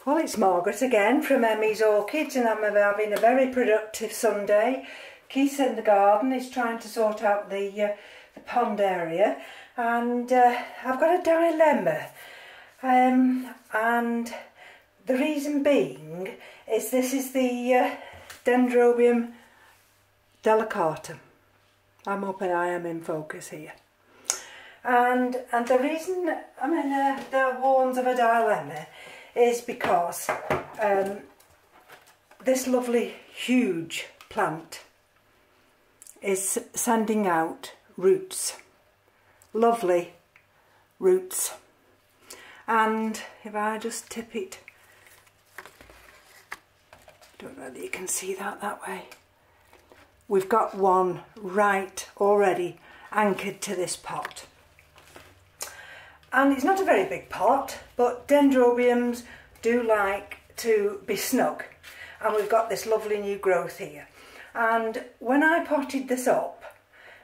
Well, it's Margaret again from M.E.s Orchids, and I'm having a very productive Sunday. Keith's in the garden, he's trying to sort out the pond area, and I've got a dilemma. And the reason being is this is the Dendrobium delicatum. I'm hoping I am in focus here. And the reason I'm in the horns of a dilemma is because this lovely huge plant is sending out roots, lovely roots, and if I just tip it, don't know whether you can see that way, we've got one right already anchored to this pot. And it's not a very big pot, but Dendrobiums do like to be snug. And we've got this lovely new growth here. And when I potted this up,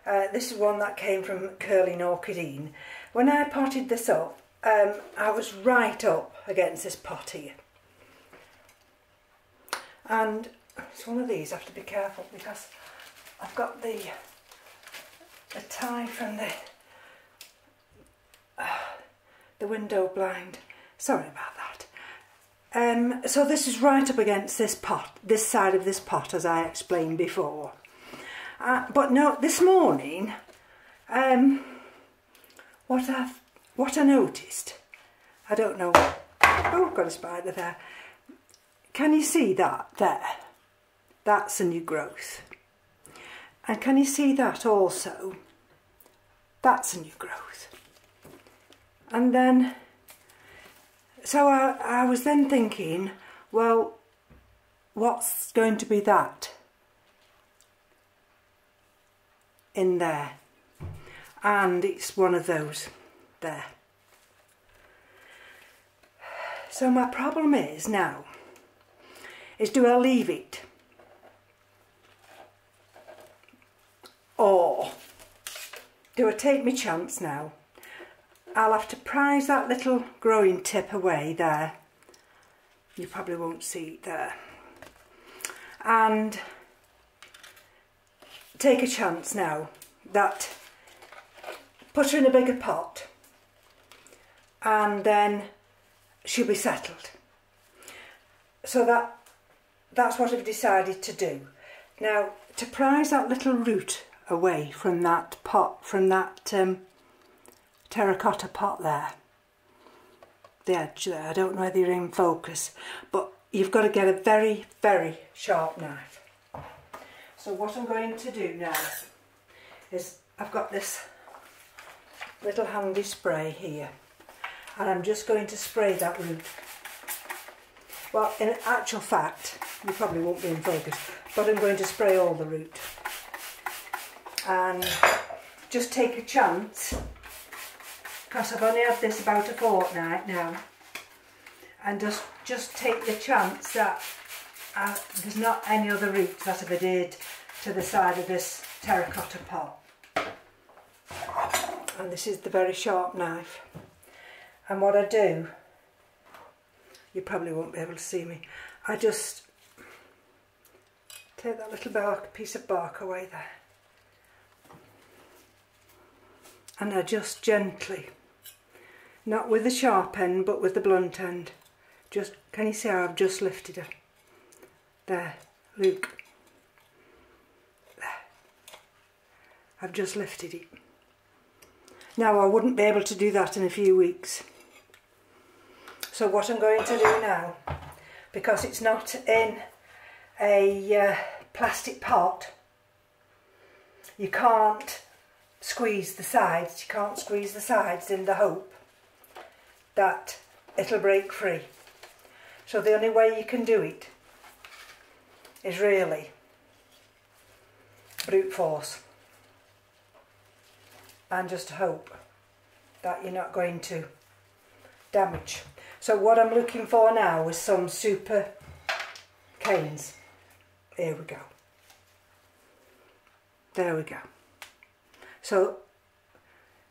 this is one that came from Curling Orchid. When I potted this up, I was right up against this pot here. And it's one of these, I have to be careful because I've got the tie from the window blind. Sorry about that. So this is right up against this pot, this side of this pot, as I explained before. But no, this morning, what I noticed, I don't know. Oh, got a spider there. Can you see that there? That's a new growth. And can you see that also? That's a new growth. And then, so I was then thinking, well, what's going to be that in there? And it's one of those there. So my problem is now, do I leave it? Or do I take my chance now? I'll have to prise that little growing tip away there. You probably won't see it there. And take a chance now that put her in a bigger pot and then she'll be settled. So that's what I've decided to do. Now, to prise that little root away from that pot, from that terracotta pot there, the edge there, I don't know whether you're in focus, but you've got to get a very, very sharp knife. So what I'm going to do now is I've got this little handy spray here, and I'm just going to spray that root. Well, in actual fact, you probably won't be in focus, but I'm going to spray all the root. And just take a chance, because I've only had this about a fortnight now, and just take the chance that there's not any other roots that have adhered to the side of this terracotta pot. And this is the very sharp knife. And what I do, you probably won't be able to see me, I just take that little piece of bark away there. And I just gently, not with the sharp end but with the blunt end, just, can you see how I've just lifted her? There, look. There. I've just lifted it. Now I wouldn't be able to do that in a few weeks. So what I'm going to do now, because it's not in a plastic pot, you can't squeeze the sides, in the hope that it'll break free. So the only way you can do it is really brute force, and just hope that you're not going to damage. So what I'm looking for now is some super canes. Here we go. There we go. So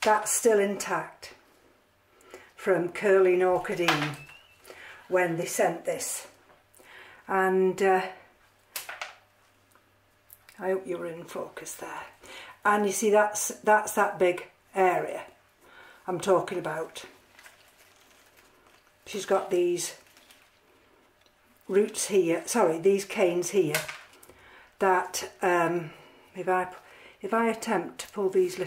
that's still intact from Curling Orchid. when they sent this. And I hope you were in focus there. And you see that's that big area I'm talking about. She's got these roots here, sorry, these canes here that if I attempt to pull these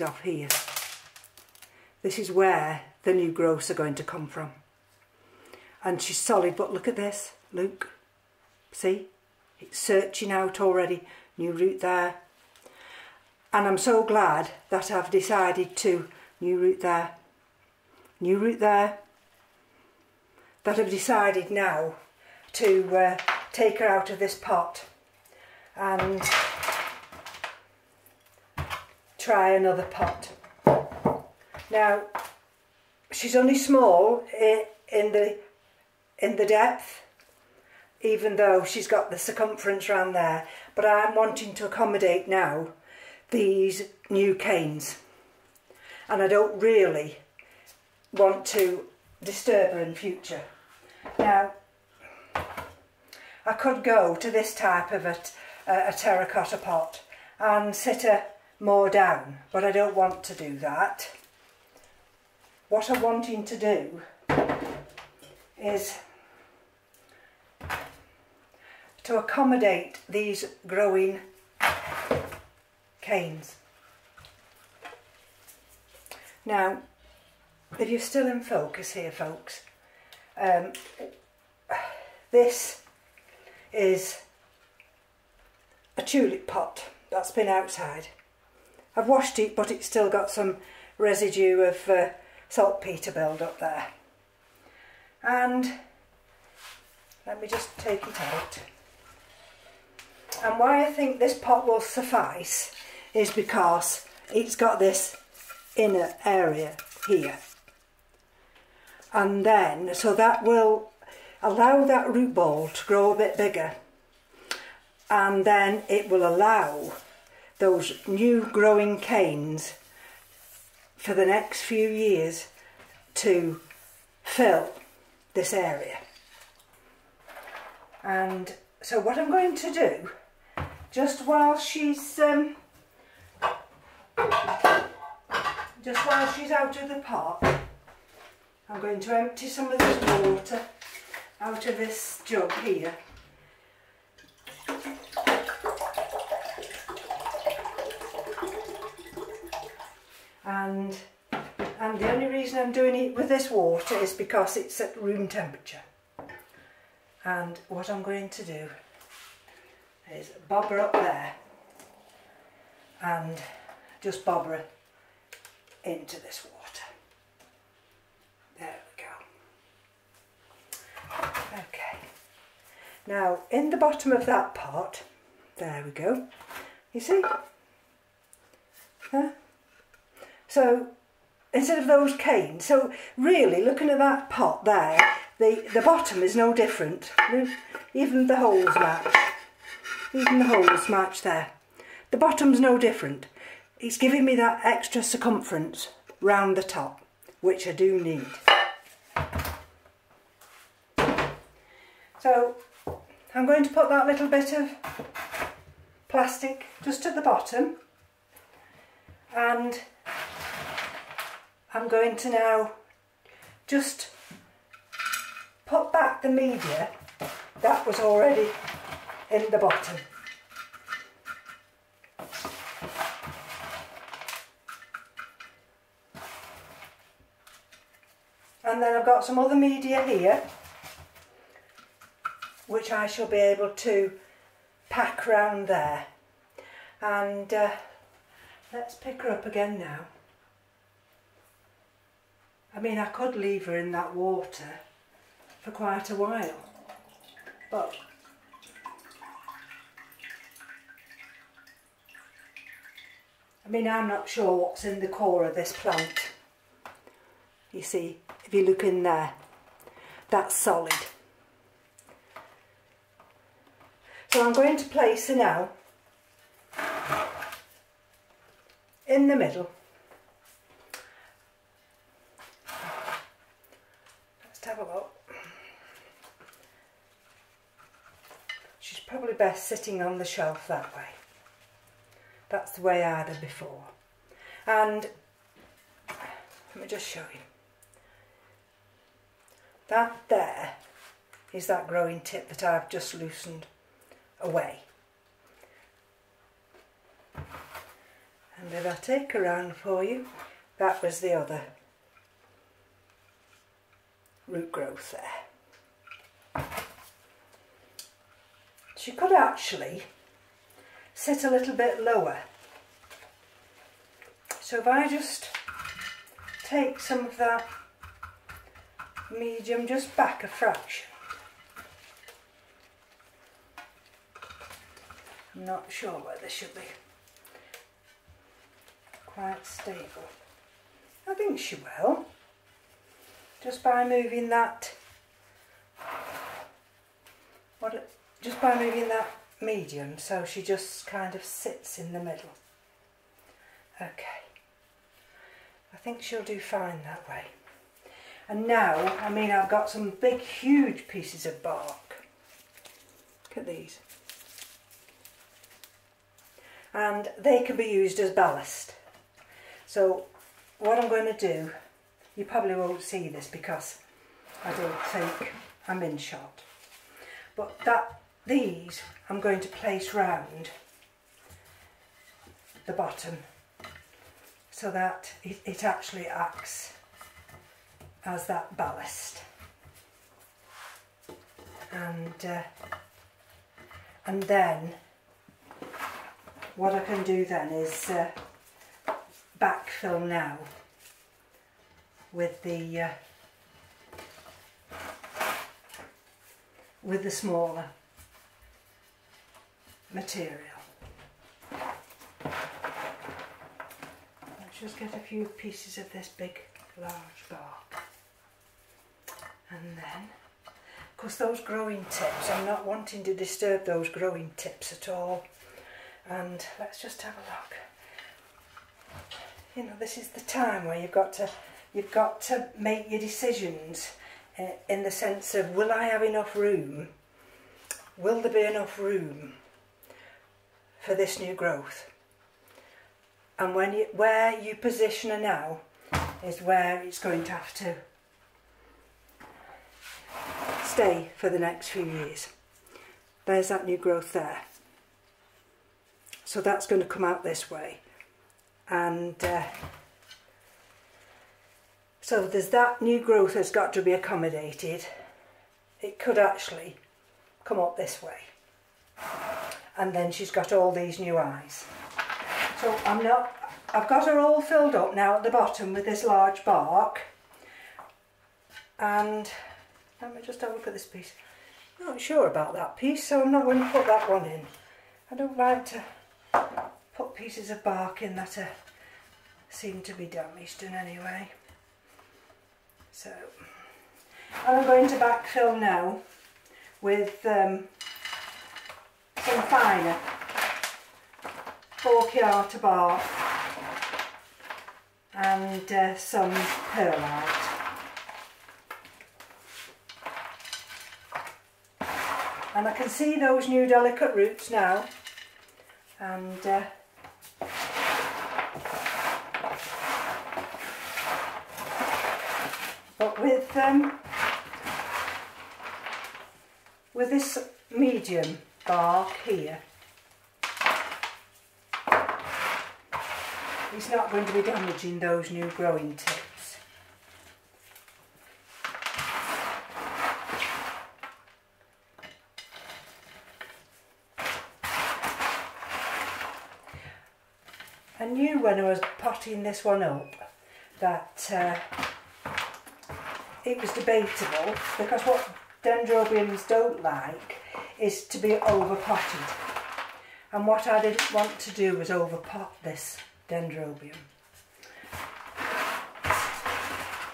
off here, this is where the new growths are going to come from. And she's solid, but look at this, look, see, it's searching out already, new root there. And I'm so glad that I've decided to, new root there, that I've decided now to take her out of this pot and try another pot. Now, she's only small in the depth, even though she's got the circumference around there, but I'm wanting to accommodate now these new canes, and I don't really want to disturb her in future. Now, I could go to this type of a terracotta pot and sit her more down, but I don't want to do that. What I'm wanting to do is to accommodate these growing canes. Now, if you're still in focus here, folks, this is a tulip pot that's been outside. I've washed it, but it's still got some residue of saltpetre build up there. And let me just take it out. And why I think this pot will suffice is because it's got this inner area here. And then, so that will allow that root ball to grow a bit bigger. And then it will allow those new growing canes for the next few years to fill this area. And so what I'm going to do, just while she's out of the pot, I'm going to empty some of this water out of this jug here. And the only reason I'm doing it with this water is because it's at room temperature. And what I'm going to do is bob her up there and just bob her into this water. There we go. Okay. Now, in the bottom of that pot, there we go. You see? Huh? So, instead of those canes, so really looking at that pot there, the bottom is no different. Even the holes match. Even the holes match there. The bottom's no different. It's giving me that extra circumference round the top, which I do need. So I'm going to put that little bit of plastic just at the bottom, and I'm going to now just put back the media that was already in the bottom. And then I've got some other media here, which I shall be able to pack round there. And let's pick her up again now. I mean, I could leave her in that water for quite a while, but I mean, I'm not sure what's in the core of this plant. You see, if you look in there, that's solid. So I'm going to place her now in the middle. Let's have a look. she's probably best sitting on the shelf that way. That's the way I had her before. And let me just show you. That there is that growing tip that I've just loosened away. And if I take around for you, that was the other root growth there. She could actually sit a little bit lower. So if I just take some of that medium just back a fraction. I'm not sure whether she'll be quite stable. I think she will. Just by moving that, just by moving that medium, so she just kind of sits in the middle. Okay. I think she'll do fine that way. And now, I mean, I've got some big, huge pieces of bark. Look at these. And they can be used as ballast. So what I'm going to do, you probably won't see this because I don't think I'm in shot. But these I'm going to place round the bottom so that it actually acts as that ballast. And then what I can do then is backfill now with the smaller material. Let's just get a few pieces of this big large bark, and then of course those growing tips, I'm not wanting to disturb those growing tips at all. And let's just have a look. You know, this is the time where you've got to make your decisions in the sense of, will I have enough room? Will there be enough room for this new growth? And where you position her now is where it's going to have to stay for the next few years. There's that new growth there. So that's going to come out this way. And so there's that new growth that's got to be accommodated. It could actually come up this way. And then she's got all these new eyes. So I've got her all filled up now at the bottom with this large bark. And let me just have a look at this piece. I'm not sure about that piece, so I'm not going to put that one in. I don't like to put pieces of bark in that seem to be damaged in any way. So, and I'm going to backfill now with some finer orchid bark and some perlite. And I can see those new delicate roots now. And but with this medium bark here, it's not going to be damaging those new growing tips. I knew when I was potting this one up that it was debatable, because what Dendrobiums don't like is to be over potted, and what I didn't want to do was over pot this Dendrobium.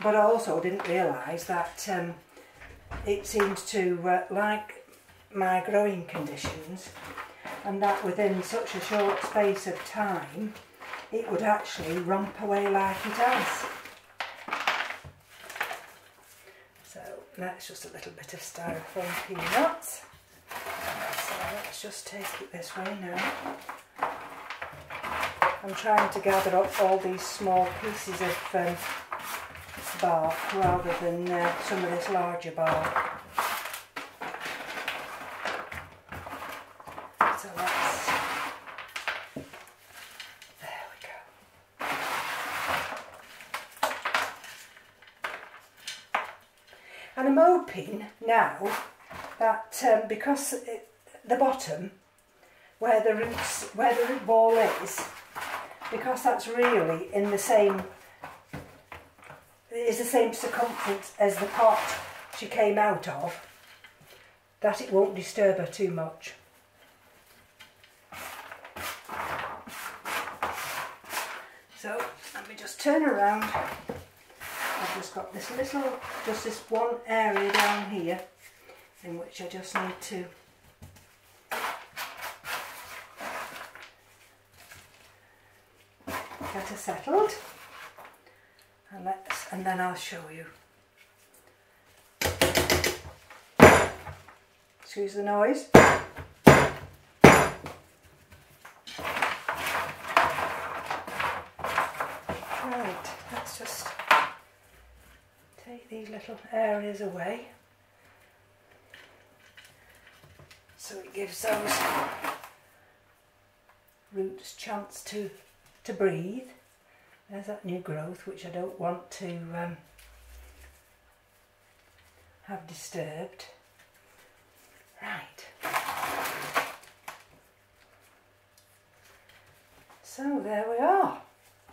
But I also didn't realise that it seems to like my growing conditions, and that within such a short space of time it would actually romp away like it has. So that's just a little bit of styrofoam peanuts. So let's just take it this way now. I'm trying to gather up all these small pieces of bark rather than some of this larger bark. So let's, there we go. And I'm hoping now that because the bottom, where the root ball is, because that's really in the same, is the same circumference as the pot she came out of, that it won't disturb her too much. So let me just turn around. I've just got this little, just this one area down here in which I just need to get her settled, and then I'll show you. Excuse the noise. Right, let's just take these little areas away so it gives those roots a chance to breathe. There's that new growth which I don't want to have disturbed. Right. So there we are.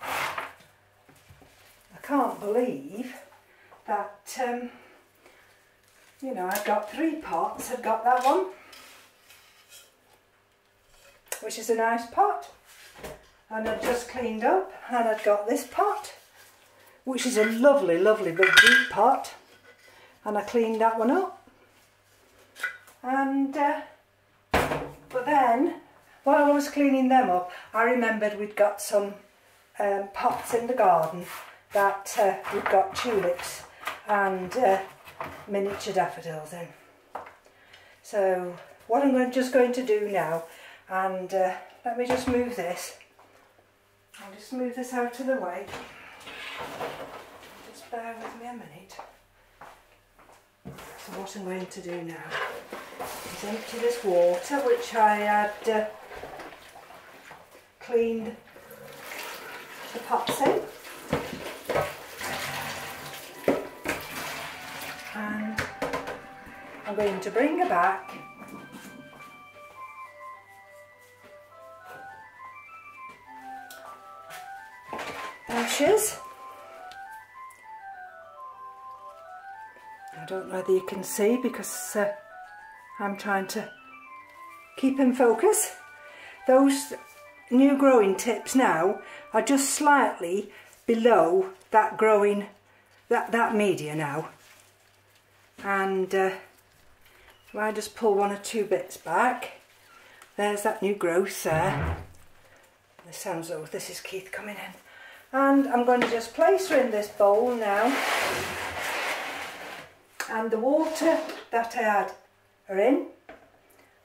I can't believe that, you know, I've got 3 pots. I've got that one, which is a nice pot, and I've just cleaned up, and I've got this pot, which is a lovely, lovely big deep pot, and I cleaned that one up. And but then while I was cleaning them up, I remembered we'd got some pots in the garden that we'd got tulips and miniature daffodils in. So what I'm just going to do now, and let me just move this. I'll just move this out of the way. Just bear with me a minute. So what I'm going to do now is empty this water which I had cleaned the pots in, and I'm going to bring her back bushes. I don't know whether you can see because I'm trying to keep in focus. Those new growing tips now are just slightly below that growing, that media now. And if I just pull 1 or 2 bits back, there's that new growth there. It sounds like this is Keith coming in. And I'm going to just place her in this bowl now. And the water that I had her in,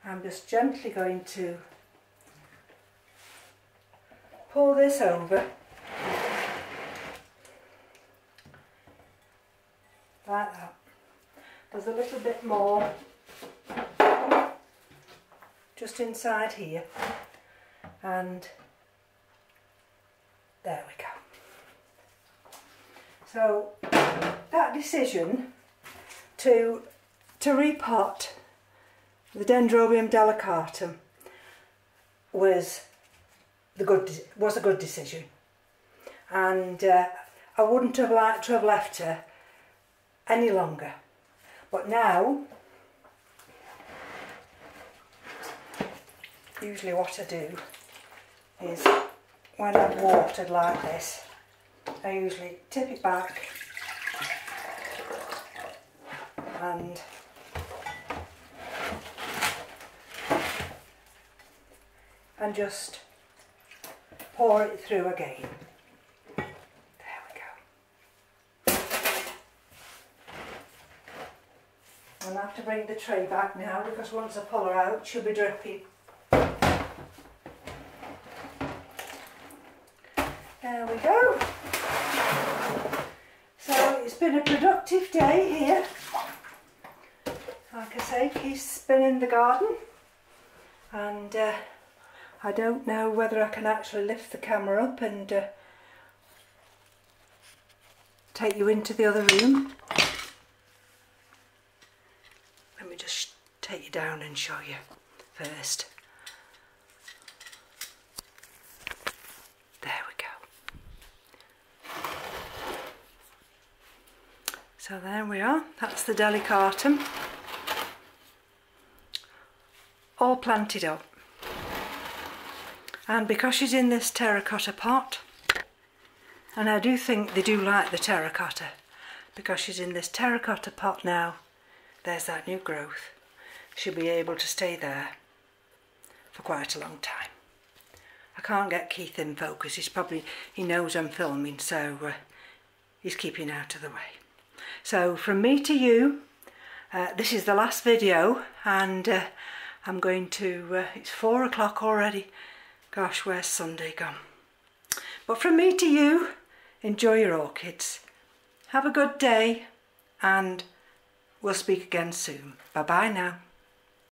I'm just gently going to pour this over like that. There's a little bit more just inside here, and there we go. So that decision to repot the Dendrobium delicatum was a good decision, and I wouldn't have liked to have left her any longer. But now, usually what I do is when I've watered like this, I usually tip it back and just pour it through again. There we go. going to have to bring the tray back now because once I pull her out she'll be dripping. There we go. So it's been a productive day here. Like I say, Keith's been in the garden, and I don't know whether I can actually lift the camera up and take you into the other room. Let me just take you down and show you first. There we go. So there we are, that's the delicatum, all planted up. And because she's in this terracotta pot, and I do think they do like the terracotta, because she's in this terracotta pot now, there's that new growth. She'll be able to stay there for quite a long time. I can't get Keith in focus, he knows I'm filming, so he's keeping out of the way. So from me to you, this is the last video, and I'm going to, it's 4 o'clock already. Gosh, where's Sunday gone? But from me to you, enjoy your orchids. Have a good day, and we'll speak again soon. Bye bye now.